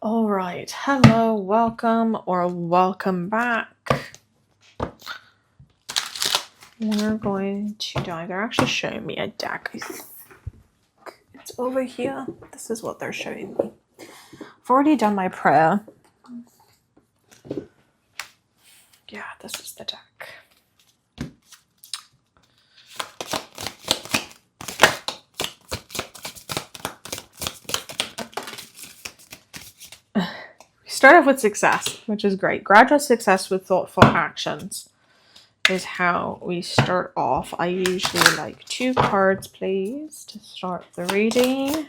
All right, hello, welcome or welcome back. We're going to they're actually showing me a deck. I think it's over here. This is what they're showing me. I've already done my prayer. Yeah, this is the deck. Start off with success, which is great. Gradual success with thoughtful actions is how we start off. I usually like 2 cards, please, to start the reading.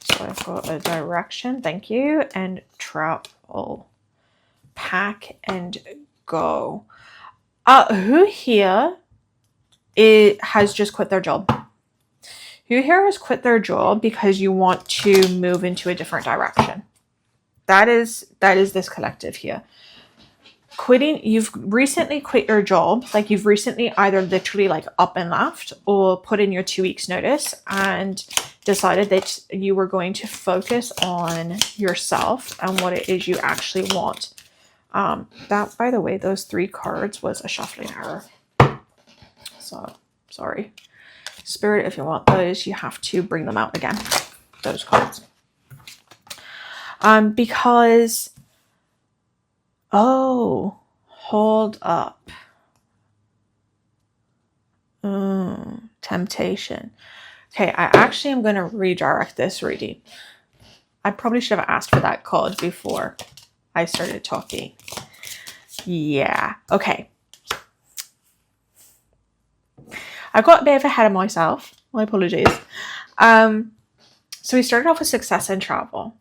So I've got a direction, thank you, and travel. Pack and go. Who here has just quit their job? Who here has quit their job because you want to move into a different direction? That is this collective here. Quitting, you've recently quit your job, like you've recently either literally like up and left or put in your 2 weeks notice and decided that you were going to focus on yourself and what it is you actually want. That, by the way, those 3 cards was a shuffling error. So, sorry. Spirit, if you want those, you have to bring them out again. Those cards. Because, oh, hold up. Temptation. Okay, I actually am going to redirect this reading. I probably should have asked for that card before I started talking. Yeah, okay. I got a bit ahead of myself. My apologies. So we started off with success and travel.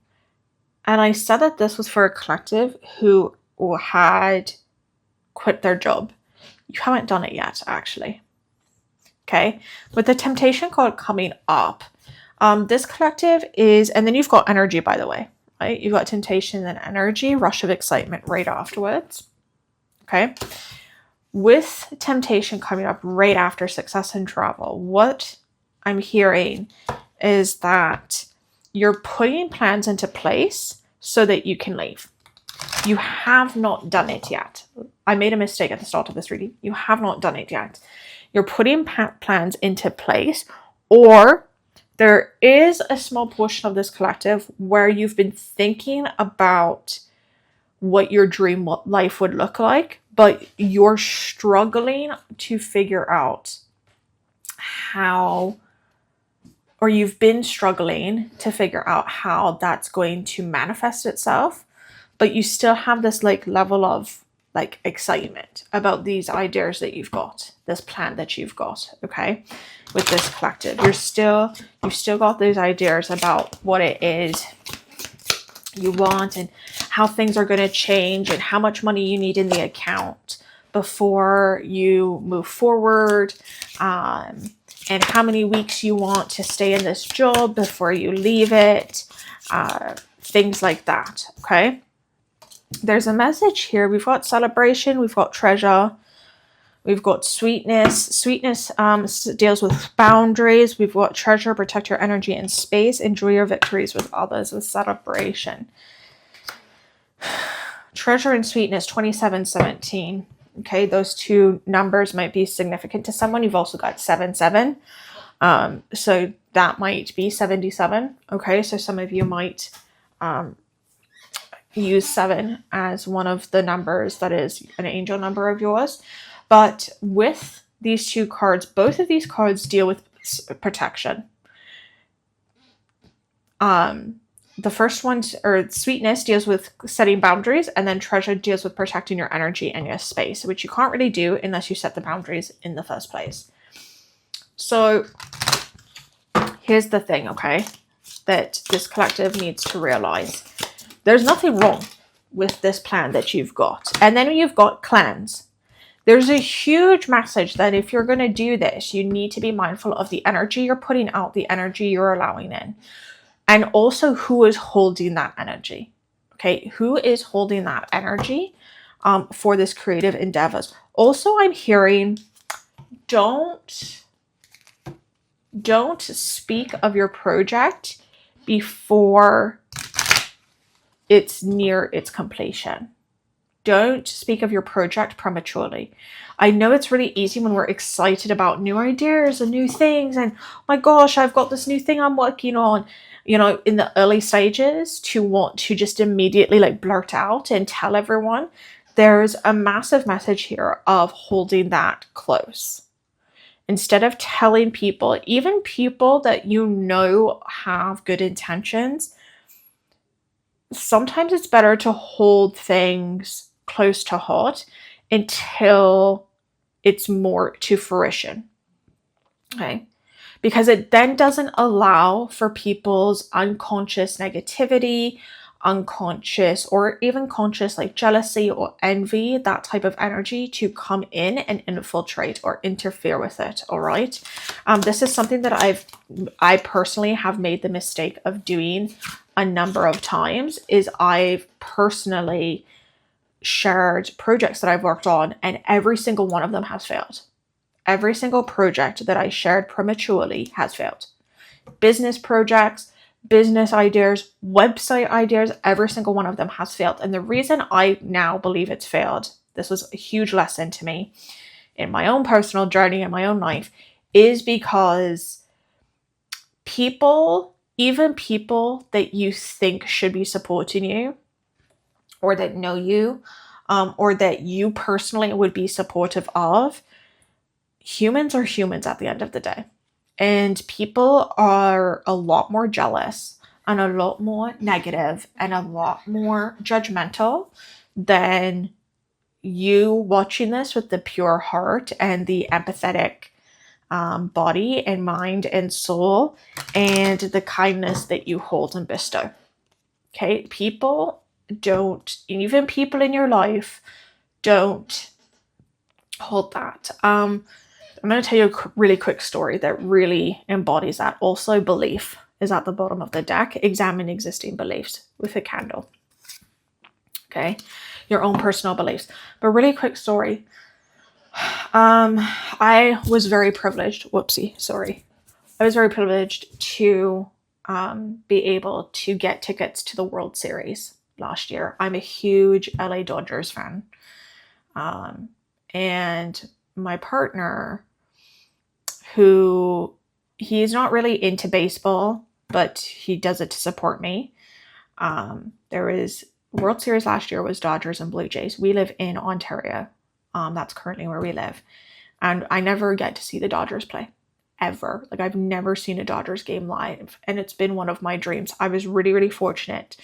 And I said that this was for a collective who had quit their job. You haven't done it yet, actually. Okay. With the temptation card coming up, this collective is, and then you've got energy, by the way, right? You've got temptation and energy, rush of excitement right afterwards. Okay. With temptation coming up right after success and travel, what I'm hearing is that you're putting plans into place so that you can leave. You have not done it yet. I made a mistake at the start of this reading. You have not done it yet. You're putting plans into place, or there is a small portion of this collective where you've been thinking about what your dream life would look like, but you're struggling to figure out how, or you've been struggling to figure out how that's going to manifest itself, but you still have this like level of like excitement about these ideas that you've got, this plan that you've got, okay? With this collective, you've still got those ideas about what it is you want and how things are going to change and how much money you need in the account before you move forward, and how many weeks you want to stay in this job before you leave it, things like that, okay? There's a message here. We've got celebration, we've got treasure, we've got sweetness. Sweetness deals with boundaries. We've got treasure, protect your energy and space, enjoy your victories with others, with celebration. Treasure and sweetness, 2717. Okay, those 2 numbers might be significant to someone. You've also got 77. So that might be 77. Okay, so some of you might use 7 as one of the numbers that is an angel number of yours. But with these 2 cards, both of these cards deal with protection. The first one, or sweetness, deals with setting boundaries, and then treasure deals with protecting your energy and your space, which you can't really do unless you set the boundaries in the first place. So here's the thing, okay, that this collective needs to realize. There's nothing wrong with this plan that you've got. And then you've got clans. There's a huge message that if you're going to do this, you need to be mindful of the energy you're putting out, the energy you're allowing in. And also who is holding that energy, okay? Who is holding that energy for this creative endeavors? Also, I'm hearing, don't speak of your project before it's near its completion. Don't speak of your project prematurely. I know it's really easy when we're excited about new ideas and new things and, oh my gosh, I've got this new thing I'm working on, in the early stages, to want to just immediately like blurt out and tell everyone. There's a massive message here of holding that close. Instead of telling people, even people that have good intentions, sometimes it's better to hold things close to heart until it's more to fruition. Okay? Because it then doesn't allow for people's unconscious negativity, unconscious or even conscious like jealousy or envy, that type of energy, to come in and infiltrate or interfere with it. All right. This is something that I personally have made the mistake of doing a number of times. Is I've personally shared projects that I've worked on, and every single one of them has failed. Every single project that I shared prematurely has failed. Business projects, business ideas, website ideas, every single one of them has failed. And the reason I now believe it's failed, this was a huge lesson to me in my own personal journey in my own life, is because people, even people that you think should be supporting you, or that know you, or that you personally would be supportive of, humans are humans at the end of the day. And people are a lot more jealous and a lot more negative and a lot more judgmental than you watching this with the pure heart and the empathetic body and mind and soul and the kindness that you hold and bestow. Okay, people don't, even people in your life don't hold that. I'm going to tell you a really quick story that really embodies that. Also, belief is at the bottom of the deck. Examine existing beliefs with a candle. Okay, your own personal beliefs. But really quick story. I was very privileged. I was very privileged to be able to get tickets to the World Series last year. I'm a huge LA Dodgers fan. And my partner, he's not really into baseball, but he does it to support me. There was World Series last year was Dodgers and Blue Jays. We live in Ontario. That's currently where we live. And I never get to see the Dodgers play. Ever. Like, I've never seen a Dodgers game live. And it's been one of my dreams. I was really, really fortunate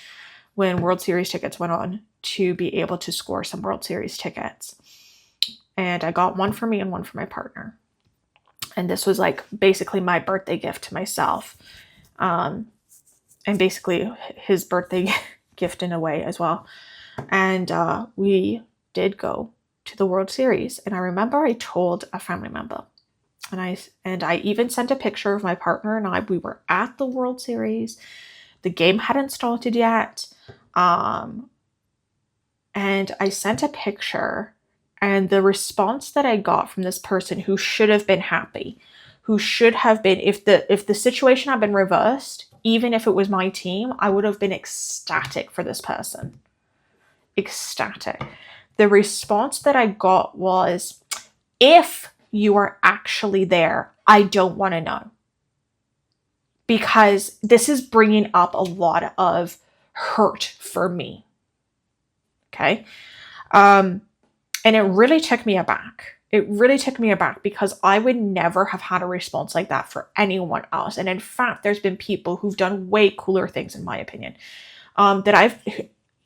when World Series tickets went on to be able to score some World Series tickets. And I got one for me and one for my partner. And this was like basically my birthday gift to myself. And basically his birthday gift in a way as well. And we did go to the World Series. And I remember I told a family member. And I even sent a picture of my partner and I. We were at the World Series. The game hadn't started yet. And I sent a picture, and the response that I got from this person who should have been happy, who should have been, if the situation had been reversed, even if it was my team, I would have been ecstatic for this person. Ecstatic. The response that I got was, if you are actually there, I don't want to know. Because this is bringing up a lot of hurt for me. Okay? And it really took me aback. It really took me aback because I would never have had a response like that for anyone else. And in fact, there's been people who've done way cooler things, in my opinion, that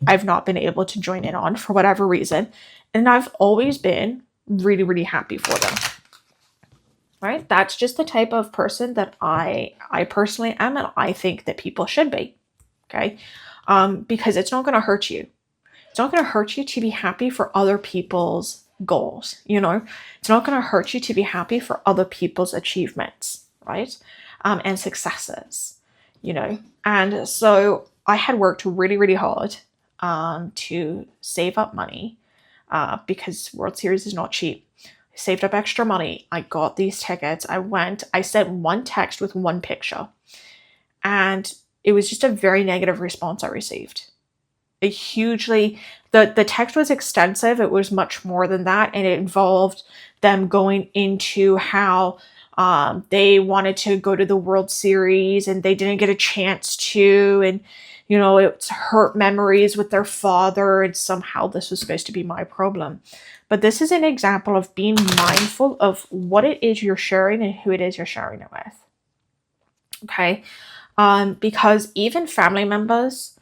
I've not been able to join in on for whatever reason. And I've always been really, really happy for them. Right? That's just the type of person that I personally am, and I think that people should be. Okay? Because it's not going to hurt you. It's not going to hurt you to be happy for other people's goals. It's not going to hurt you to be happy for other people's achievements, right? And successes, And so I had worked really, really hard to save up money because World Series is not cheap. I saved up extra money. I got these tickets. I sent one text with one picture. And it was just a very negative response I received. a hugely, the text was extensive. It was much more than that, and it involved them going into how they wanted to go to the World Series and they didn't get a chance to, and it's hurt memories with their father, and somehow this was supposed to be my problem. But this is an example of being mindful of what it is you're sharing and who it is you're sharing it with. Okay? Because even family members,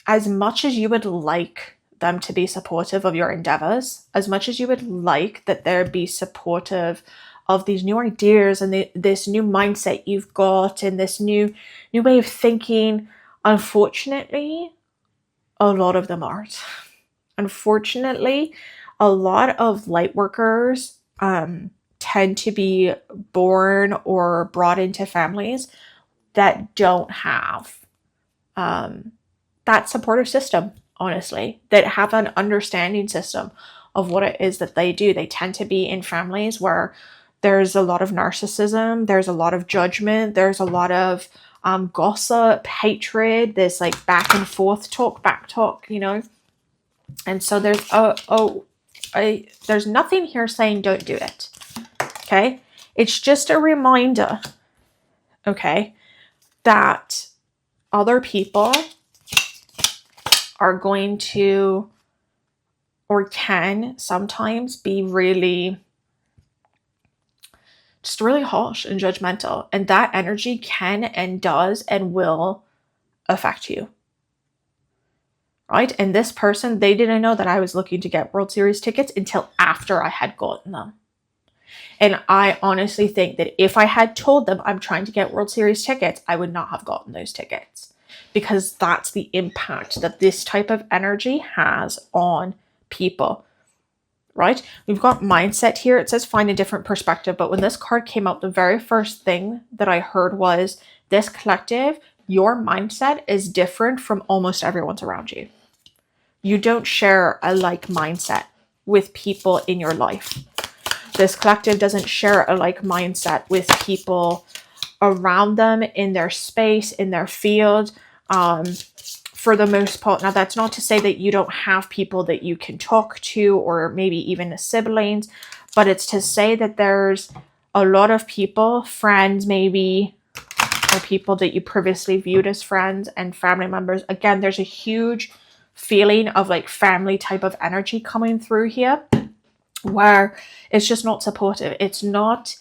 as much as you would like them to be supportive of your endeavors, as much as you would like that they'd be supportive of these new ideas and this new mindset you've got and this new way of thinking, unfortunately, a lot of them aren't. Unfortunately, a lot of light workers tend to be born or brought into families that don't have that supportive system, honestly, that have an understanding system of what it is that they do. They tend to be in families where there's a lot of narcissism, there's a lot of judgment, there's a lot of gossip, hatred, this like back and forth back talk, And so there's nothing here saying don't do it. Okay? It's just a reminder, okay, that other people are going to or can sometimes be really harsh and judgmental, and that energy can and does and will affect you, right? And this person, they didn't know that I was looking to get World Series tickets until after I had gotten them. And I honestly think that if I had told them I'm trying to get World Series tickets, I would not have gotten those tickets, because that's the impact that this type of energy has on people. Right? We've got mindset here. It says find a different perspective. But when this card came out, the very first thing that I heard was this collective, your mindset is different from almost everyone's around you. You don't share a like mindset with people in your life. This collective doesn't share a like mindset with people around them in their space, in their field. For the most part. Now, that's not to say that you don't have people that you can talk to, or maybe even siblings, but it's to say that there's a lot of people, friends maybe, or people that you previously viewed as friends and family members. Again, there's a huge feeling of like family type of energy coming through here, where it's just not supportive. It's not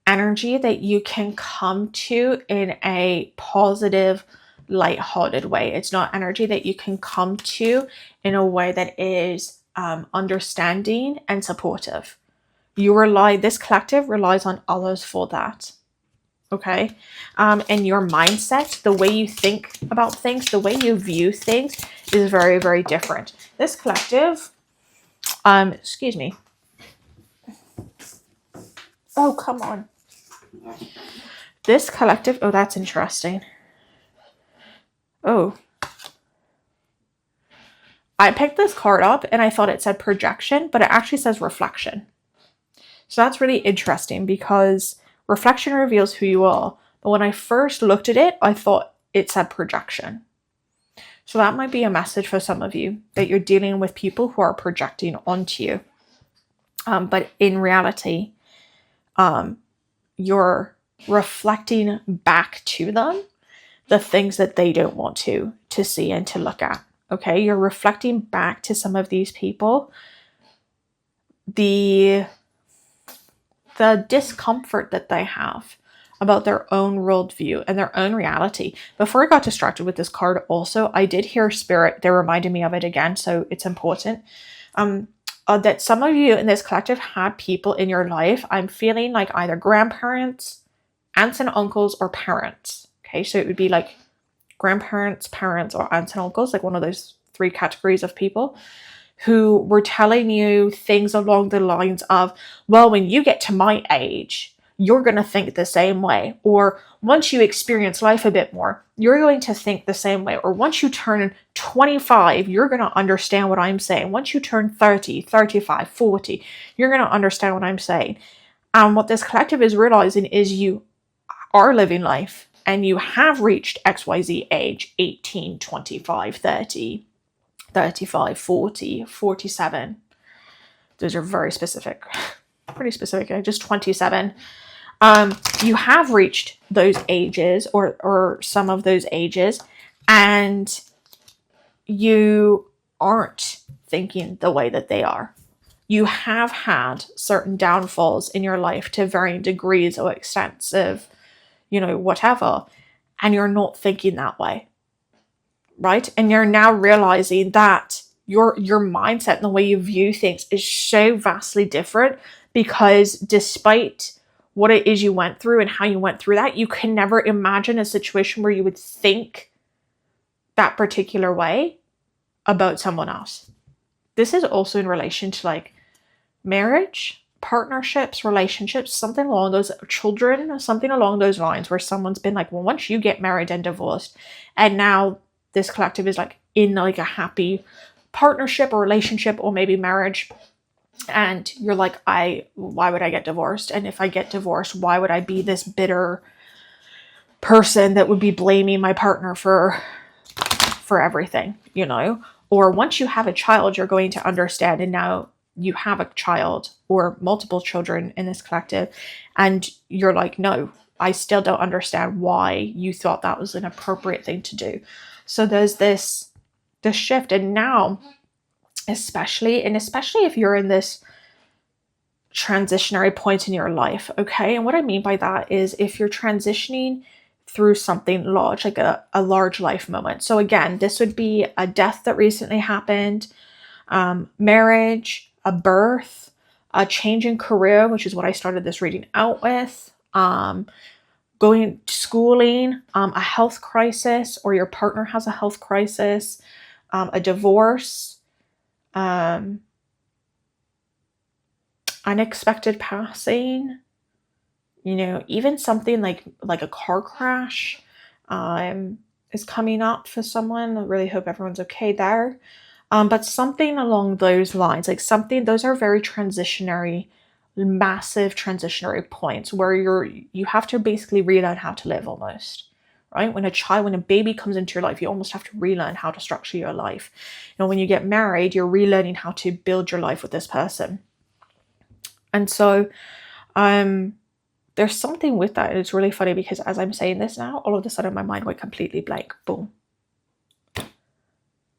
energy that you can come to in a positive, lighthearted way. It's not energy that you can come to in a way that is understanding and supportive. This collective relies on others for that. Okay? And your mindset, the way you think about things, the way you view things is very, very different. This collective, excuse me. Oh, come on. This collective, oh, that's interesting. Oh, I picked this card up and I thought it said projection, but it actually says reflection. So that's really interesting, because reflection reveals who you are. But when I first looked at it, I thought it said projection. So that might be a message for some of you, that you're dealing with people who are projecting onto you. But in reality, you're reflecting back to them the things that they don't want to see and to look at. Okay, you're reflecting back to some of these people the discomfort that they have about their own worldview and their own reality. Before I got distracted with this card, also, I did hear spirit. They reminded me of it again, so it's important. That some of you in this collective had people in your life, I'm feeling like either grandparents, aunts and uncles, or parents. Okay, so it would be like grandparents, parents, or aunts and uncles, like one of those three categories of people who were telling you things along the lines of, well, when you get to my age, you're going to think the same way. Or once you experience life a bit more, you're going to think the same way. Or once you turn 25, you're going to understand what I'm saying. Once you turn 30, 35, 40, you're going to understand what I'm saying. And what this collective is realizing is you are living life. and you have reached XYZ age 18, 25, 30, 35, 40, 47. Those are very specific, pretty specific, just 27. You have reached those ages or some of those ages, and you aren't thinking the way that they are. You have had certain downfalls in your life to varying degrees or extents of, whatever, and you're not thinking that way, right? And you're now realizing that your mindset and the way you view things is so vastly different, because despite what it is you went through and how you went through that, you can never imagine a situation where you would think that particular way about someone else. This is also in relation to like marriage, partnerships, relationships, something along those, children, something along those lines, where someone's been like, well, once you get married and divorced, and now this collective is like in like a happy partnership or relationship or maybe marriage, and you're like, why would I get divorced? And if I get divorced, why would I be this bitter person that would be blaming my partner for everything, Or once you have a child, you're going to understand, and now you have a child or multiple children in this collective, and you're like, no, I still don't understand why you thought that was an appropriate thing to do. So there's this shift. And now, especially if you're in this transitionary point in your life, okay? And what I mean by that is if you're transitioning through something large, like a large life moment. So again, this would be a death that recently happened, marriage, a birth, a change in career, which is what I started this reading out with, going to schooling, a health crisis, or your partner has a health crisis, a divorce, unexpected passing, even something like a car crash is coming up for someone. I really hope everyone's okay there. But something along those lines, like something, those are very massive transitionary points where you have to basically relearn how to live almost, right? When a baby comes into your life, you almost have to relearn how to structure your life. When you get married, you're relearning how to build your life with this person. And so, there's something with that. And it's really funny because as I'm saying this now, all of a sudden my mind went completely blank. Boom.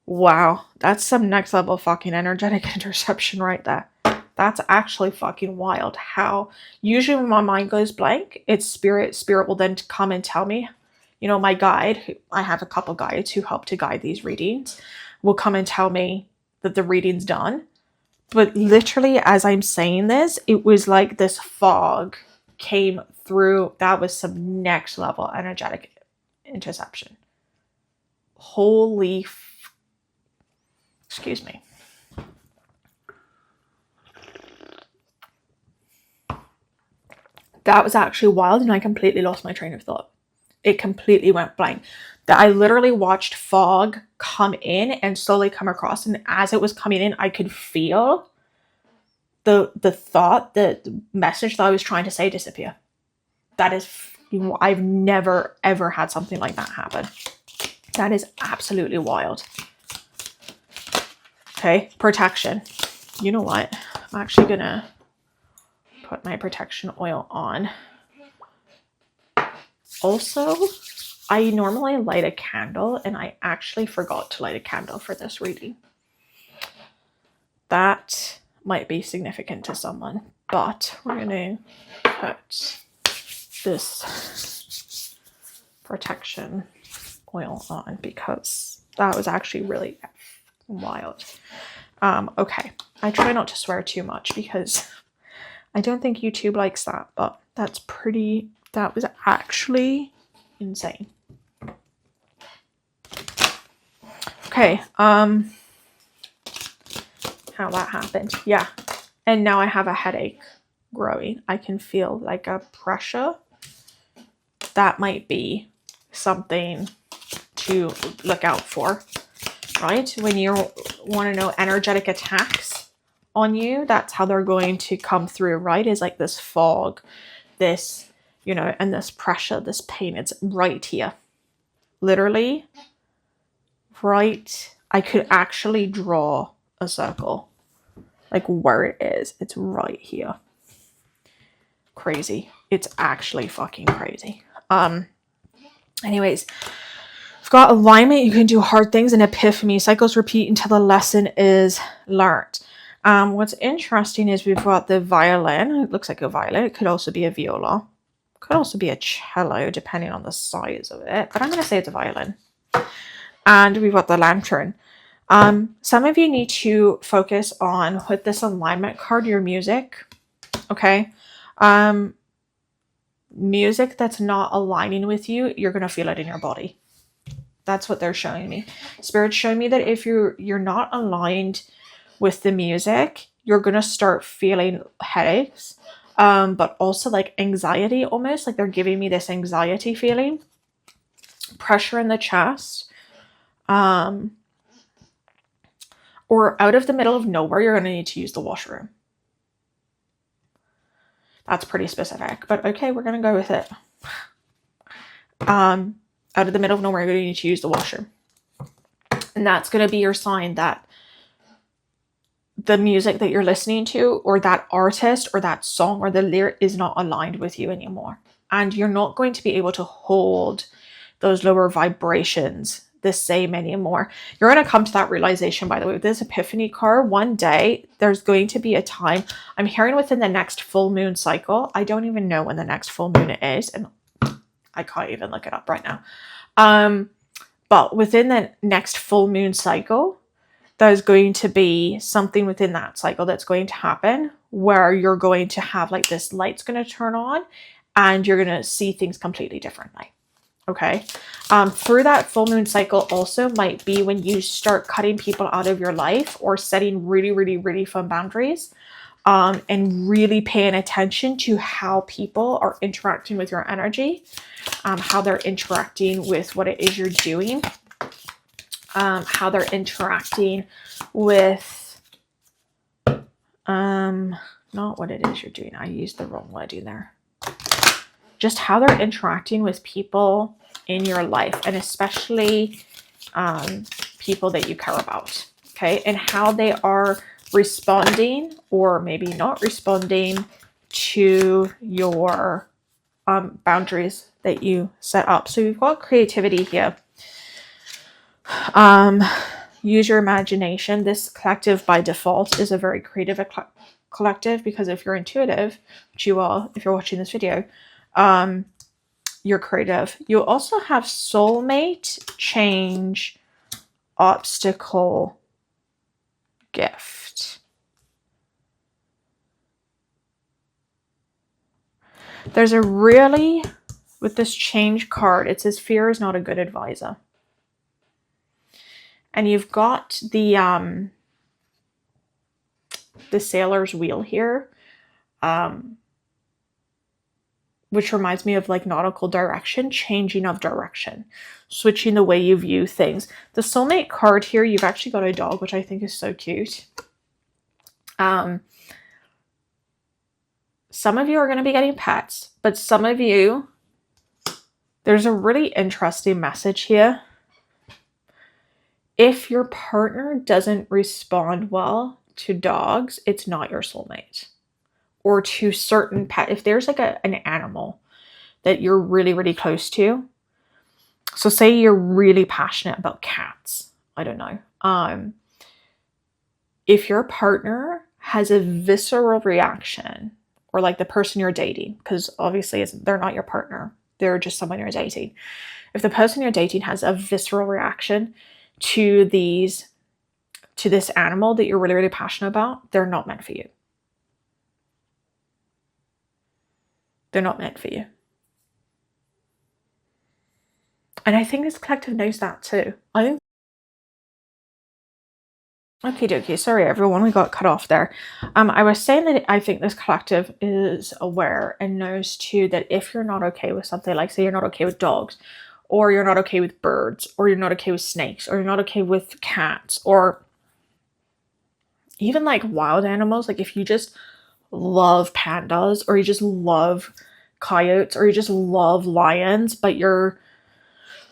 Wow. That's some next level fucking energetic interception right there. That's actually fucking wild. How usually when my mind goes blank, it's spirit will then come and tell me, my guide, I have a couple guides who help to guide these readings, will come and tell me that the reading's done. But literally as I'm saying this, it was like this fog came through. That was some next level energetic interception. Excuse me. That was actually wild, and I completely lost my train of thought. It completely went blank. I literally watched fog come in and slowly come across, and as it was coming in, I could feel the thought, the message that I was trying to say disappear. That is, I've never ever had something like that happen. That is absolutely wild. Okay, protection. You know what? I'm actually gonna put my protection oil on. Also, I normally light a candle, and I actually forgot to light a candle for this reading. That might be significant to someone, but we're going to put this protection oil on because that was actually really wild. Okay, I try not to swear too much because I don't think YouTube likes that, but that was actually insane. Okay, how that happened. Yeah. And now I have a headache growing. I can feel like a pressure. That might be something to look out for, right? When you want to know energetic attacks on you, that's how they're going to come through, right? Is like this fog, this, you know, and this pressure, this pain, it's right here. Literally, right. I could actually draw a circle, like where it is. It's right here. Crazy. It's actually fucking crazy. Anyways, we've got alignment. You can do hard things and epiphany. Cycles repeat until the lesson is learned. What's interesting is we've got the violin. It looks like a violin. It could also be a viola. Could also be a cello, depending on the size of it. But I'm going to say it's a violin. And we've got the lantern. Some of you need to focus on, with this alignment card, your music. Okay? Music that's not aligning with you, you're going to feel it in your body. That's what they're showing me. Spirit's showing me that if you're not aligned with the music, you're going to start feeling headaches, but also like anxiety almost. Like they're giving me this anxiety feeling, pressure in the chest, or out of the middle of nowhere, you're going to need to use the washroom. That's pretty specific, but okay, we're going to go with it. Out of the middle of nowhere, you're going to need to use the washroom. And that's going to be your sign that the music that you're listening to, or that artist, or that song, or the lyric is not aligned with you anymore. And you're not going to be able to hold those lower vibrations the same anymore. You're going to come to that realization, by the way, with this epiphany card. One day, there's going to be a time, I'm hearing within the next full moon cycle. I don't even know when the next full moon is, and I can't even look it up right now. But within the next full moon cycle, there's going to be something within that cycle that's going to happen where you're going to have like this light's going to turn on and you're going to see things completely differently. Okay. Through that full moon cycle also might be when you start cutting people out of your life or setting really, really, really firm boundaries, and really paying attention to how people are interacting with your energy, how they're interacting with what it is you're doing, how they're interacting with, not what it is you're doing. I used the wrong wording there. Just how they're interacting with people in your life, and especially people that you care about, okay? And how they are responding or maybe not responding to your boundaries that you set up. So we've got creativity here. Use your imagination. This collective by default is a very creative collective, because if you're intuitive, which you are if you're watching this video, you're creative. You also have soulmate, change, obstacle, gift. There's a really, with this change card, it says fear is not a good advisor. And you've got the sailor's wheel here, which reminds me of like nautical direction, changing of direction, switching the way you view things. The soulmate card here, you've actually got a dog, which I think is so cute. Some of you are going to be getting pets, but some of you, there's a really interesting message here. If your partner doesn't respond well to dogs, it's not your soulmate. Or to certain pets. If there's like an animal that you're really, really close to. So say you're really passionate about cats. I don't know. If your partner has a visceral reaction, or like the person you're dating, because obviously they're not your partner. They're just someone you're dating. If the person you're dating has a visceral reaction to this animal that you're really, really passionate about, they're not meant for you. They're not meant for you. And I think this collective knows that too. Okay, dokie. Sorry, everyone. We got cut off there. I was saying that I think this collective is aware and knows too that if you're not okay with something, like say you're not okay with dogs, or you're not okay with birds, or you're not okay with snakes, or you're not okay with cats, or even like wild animals, like if you just love pandas, or you just love coyotes, or you just love lions, but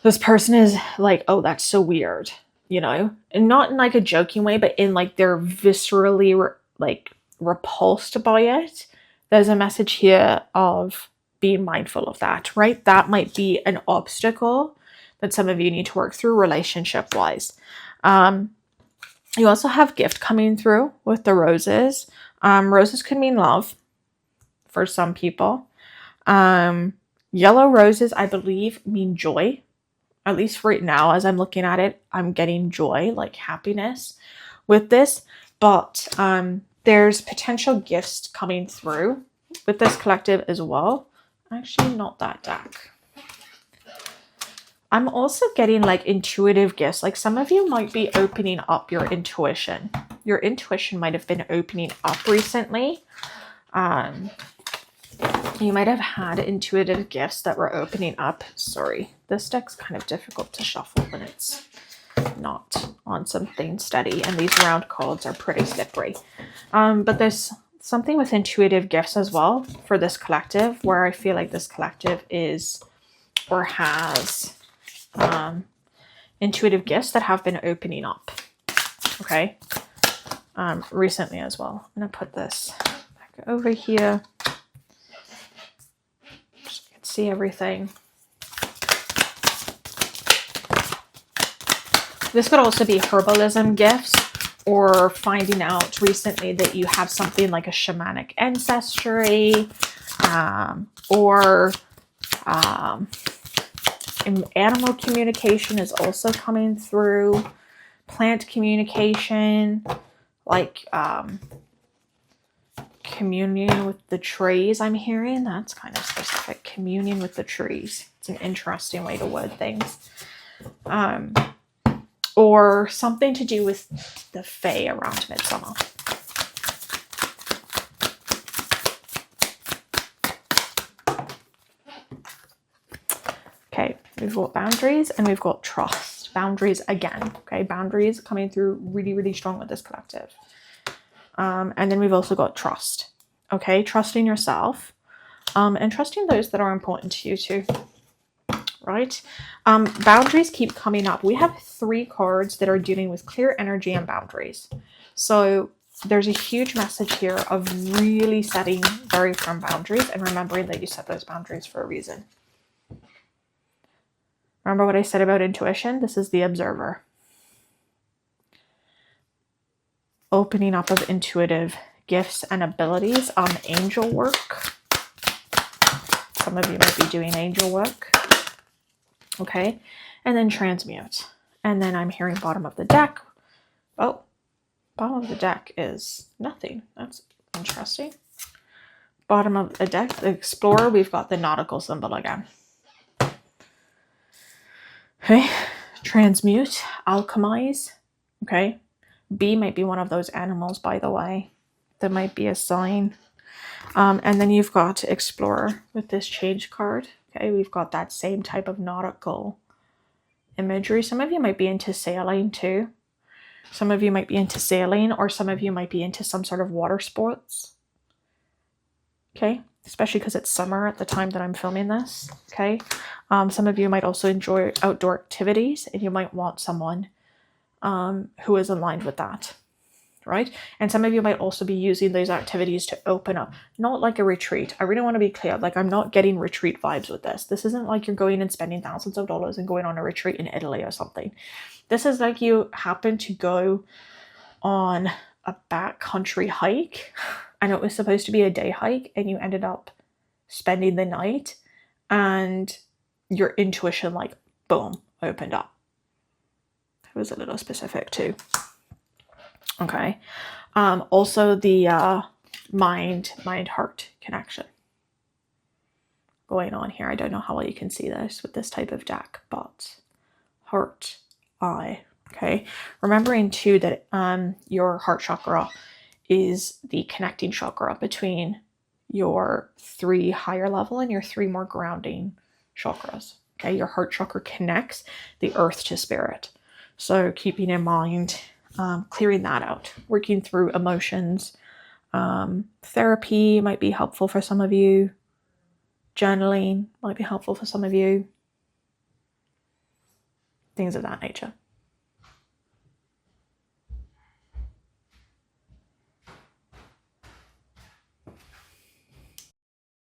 this person is like, oh, that's so weird, and not in like a joking way, but in like they're viscerally like repulsed by it. There's a message here of being mindful of that, right? That might be an obstacle that some of you need to work through relationship wise. You also have gift coming through with the roses. Roses could mean love for some people. Yellow roses, I believe, mean joy. At least right now, as I'm looking at it, I'm getting joy, like happiness with this. But there's potential gifts coming through with this collective as well. Actually, not that deck. I'm also getting like intuitive gifts. Like some of you might be opening up your intuition. Your intuition might have been opening up recently. You might have had intuitive gifts that were opening up. Sorry, this deck's kind of difficult to shuffle when it's not on something steady, and these round cards are pretty slippery. But there's something with intuitive gifts as well for this collective, where I feel like this collective is or has intuitive gifts that have been opening up. Okay. Recently as well. I'm going to put this back over here. So you can see everything. This could also be herbalism gifts, or finding out recently that you have something like a shamanic ancestry, or animal communication is also coming through. Plant communication, like communion with the trees, I'm hearing. That's kind of specific. Communion with the trees. It's an interesting way to word things. Or something to do with the Fae around midsummer. Okay, we've got boundaries and we've got trust. Boundaries again. Okay, boundaries coming through really, really strong with this collective. And then we've also got trust. Okay, trusting yourself and trusting those that are important to you too. Right? Boundaries keep coming up. We have 3 cards that are dealing with clear energy and boundaries. So there's a huge message here of really setting very firm boundaries and remembering that you set those boundaries for a reason. Remember what I said about intuition? This is the observer. Opening up of intuitive gifts and abilities. Angel work. Some of you might be doing angel work. Okay, and then transmute. And then I'm hearing bottom of the deck. Oh, bottom of the deck is nothing. That's interesting. Bottom of the deck, the explorer, we've got the nautical symbol again. Okay, transmute, alchemize. Okay, bee might be one of those animals, by the way. That might be a sign. And then you've got explorer with this change card. Okay, we've got that same type of nautical imagery. Some of you might be into sailing too. Some of you might be into sailing, or some of you might be into some sort of water sports. Okay, especially because it's summer at the time that I'm filming this. Okay, some of you might also enjoy outdoor activities, and you might want someone who is aligned with that. Right? And some of you might also be using those activities to open up, not like a retreat. I really want to be clear. Like, I'm not getting retreat vibes with this. This isn't like you're going and spending thousands of dollars and going on a retreat in Italy or something. This is like you happen to go on a backcountry hike, and it was supposed to be a day hike, and you ended up spending the night, and your intuition, like, boom, opened up. It was a little specific too. Okay. Also the mind-heart connection going on here. I don't know how well you can see this with this type of deck, but heart, eye. Okay. Remembering too that your heart chakra is the connecting chakra between your 3 higher level and your 3 more grounding chakras. Okay. Your heart chakra connects the earth to spirit. So keeping in mind, clearing that out, working through emotions. Therapy might be helpful for some of you. journaling might be helpful for some of you. Things of that nature.